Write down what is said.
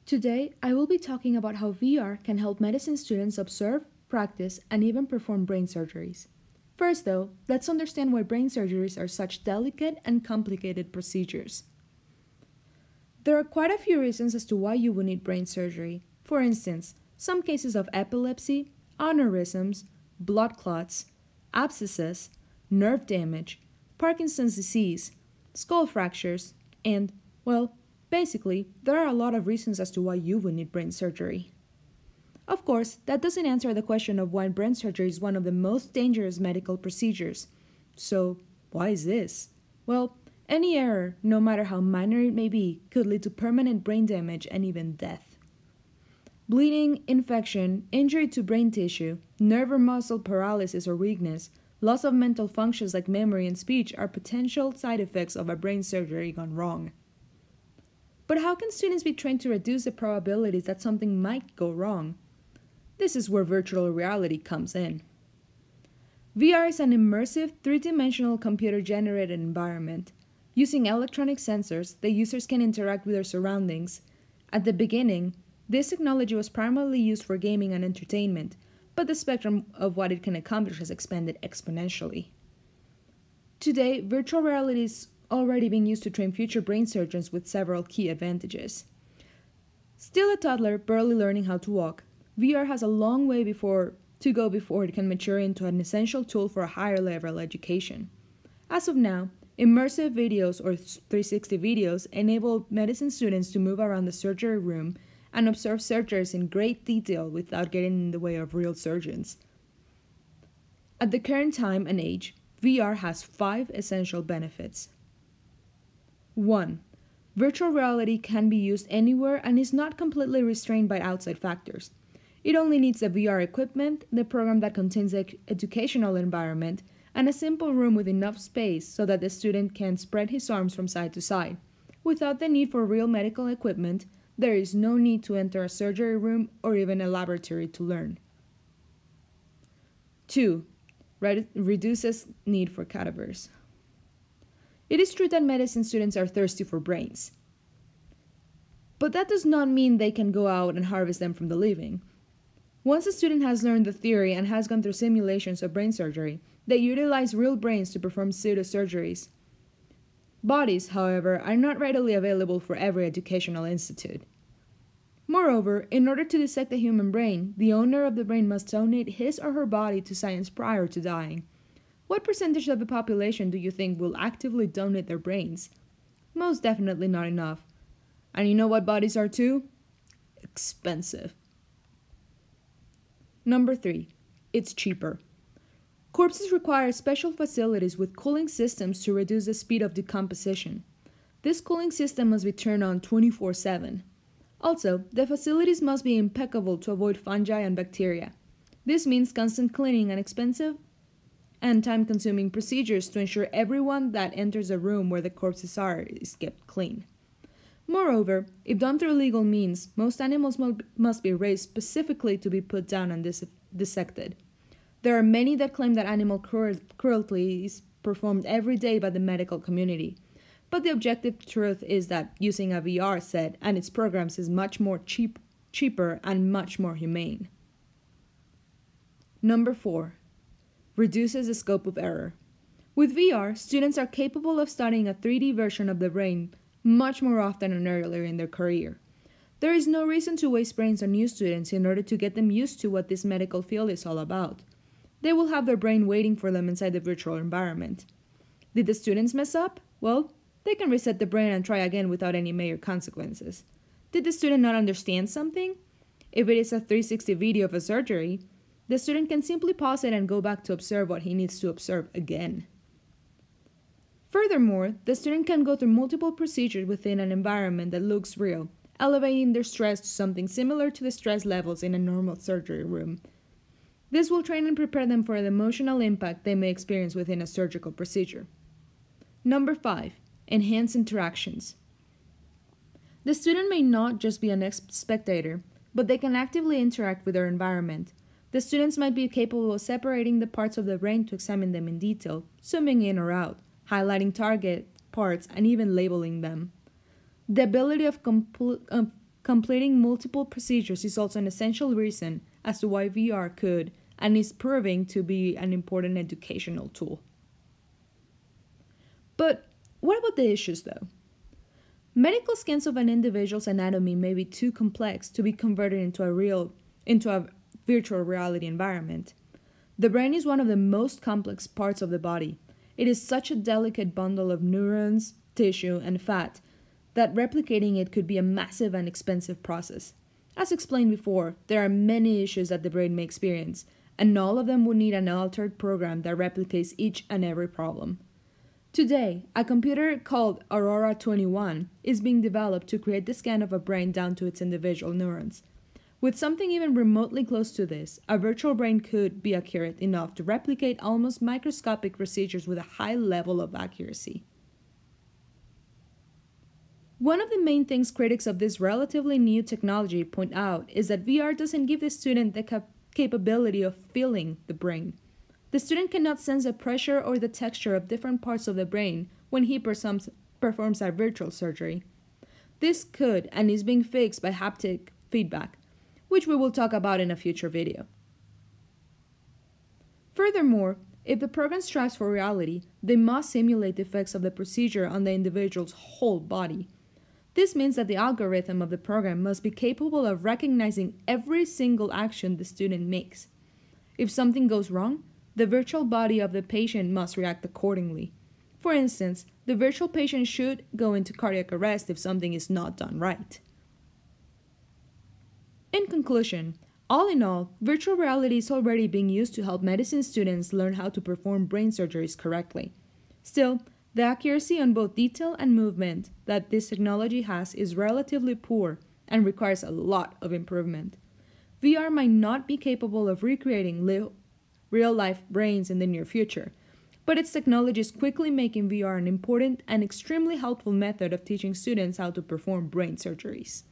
Today, I will be talking about how VR can help medicine students observe, practice, and even perform brain surgeries. First though, let's understand why brain surgeries are such delicate and complicated procedures. There are quite a few reasons as to why you would need brain surgery. For instance, some cases of epilepsy, aneurysms, blood clots, abscesses, nerve damage, Parkinson's disease, skull fractures, and, well, basically, there are a lot of reasons as to why you would need brain surgery. Of course, that doesn't answer the question of why brain surgery is one of the most dangerous medical procedures. So, why is this? Well, any error, no matter how minor it may be, could lead to permanent brain damage and even death. Bleeding, infection, injury to brain tissue, nerve or muscle paralysis or weakness, loss of mental functions like memory and speech are potential side effects of a brain surgery gone wrong. But how can students be trained to reduce the probabilities that something might go wrong? This is where virtual reality comes in. VR is an immersive, three-dimensional computer-generated environment. Using electronic sensors, the users can interact with their surroundings. At the beginning, this technology was primarily used for gaming and entertainment, but the spectrum of what it can accomplish has expanded exponentially. Today, virtual reality is already being used to train future brain surgeons with several key advantages. Still a toddler barely learning how to walk, VR has a long way to go before it can mature into an essential tool for a higher level education. As of now, immersive videos or 360 videos enable medicine students to move around the surgery room and observe surgeries in great detail without getting in the way of real surgeons. At the current time and age, VR has 5 essential benefits. 1. Virtual reality can be used anywhere and is not completely restrained by outside factors. It only needs the VR equipment, the program that contains the educational environment, and a simple room with enough space so that the student can spread his arms from side to side. Without the need for real medical equipment, there is no need to enter a surgery room or even a laboratory to learn. 2. Reduces need for cadavers. It is true that medicine students are thirsty for brains, but that does not mean they can go out and harvest them from the living. Once a student has learned the theory and has gone through simulations of brain surgery, they utilize real brains to perform pseudo-surgeries. Bodies, however, are not readily available for every educational institute. Moreover, in order to dissect the human brain, the owner of the brain must donate his or her body to science prior to dying. What percentage of the population do you think will actively donate their brains? Most definitely not enough. And you know what bodies are too? Expensive. Number 3. It's cheaper. Corpses require special facilities with cooling systems to reduce the speed of decomposition. This cooling system must be turned on 24/7. Also, the facilities must be impeccable to avoid fungi and bacteria. This means constant cleaning and expensive and time-consuming procedures to ensure everyone that enters the room where the corpses are is kept clean. Moreover, if done through legal means, most animals must be raised specifically to be put down and dissected. There are many that claim that animal cruelty is performed every day by the medical community, but the objective truth is that using a VR set and its programs is much more cheaper and much more humane. Number 4. Reduces the scope of error. With VR, students are capable of studying a 3D version of the brain much more often and earlier in their career. There is no reason to waste brains on new students in order to get them used to what this medical field is all about. They will have their brain waiting for them inside the virtual environment. Did the students mess up? Well, they can reset the brain and try again without any major consequences. Did the student not understand something? If it is a 360 video of a surgery, the student can simply pause it and go back to observe what he needs to observe again. Furthermore, the student can go through multiple procedures within an environment that looks real, elevating their stress to something similar to the stress levels in a normal surgery room. This will train and prepare them for the emotional impact they may experience within a surgical procedure. Number 5. Enhance interactions. The student may not just be a spectator, but they can actively interact with their environment. The students might be capable of separating the parts of the brain to examine them in detail, zooming in or out, highlighting target parts, and even labeling them. The ability of completing multiple procedures is also an essential reason as to why VR could and is proving to be an important educational tool. But what about the issues though? Medical scans of an individual's anatomy may be too complex to be converted into a virtual reality environment. The brain is one of the most complex parts of the body. It is such a delicate bundle of neurons, tissue, and fat that replicating it could be a massive and expensive process. As explained before, there are many issues that the brain may experience, and all of them would need an altered program that replicates each and every problem. Today, a computer called Aurora 21 is being developed to create the scan of a brain down to its individual neurons. With something even remotely close to this, a virtual brain could be accurate enough to replicate almost microscopic procedures with a high level of accuracy. One of the main things critics of this relatively new technology point out is that VR doesn't give the student the capability of feeling the brain. The student cannot sense the pressure or the texture of different parts of the brain when he performs a virtual surgery. This could and is being fixed by haptic feedback, which we will talk about in a future video. Furthermore, if the program strives for reality, they must simulate the effects of the procedure on the individual's whole body. This means that the algorithm of the program must be capable of recognizing every single action the student makes. If something goes wrong, the virtual body of the patient must react accordingly. For instance, the virtual patient should go into cardiac arrest if something is not done right. In conclusion, all in all, virtual reality is already being used to help medicine students learn how to perform brain surgeries correctly. Still, the accuracy on both detail and movement that this technology has is relatively poor and requires a lot of improvement. VR might not be capable of recreating real-life brains in the near future, but its technology is quickly making VR an important and extremely helpful method of teaching students how to perform brain surgeries.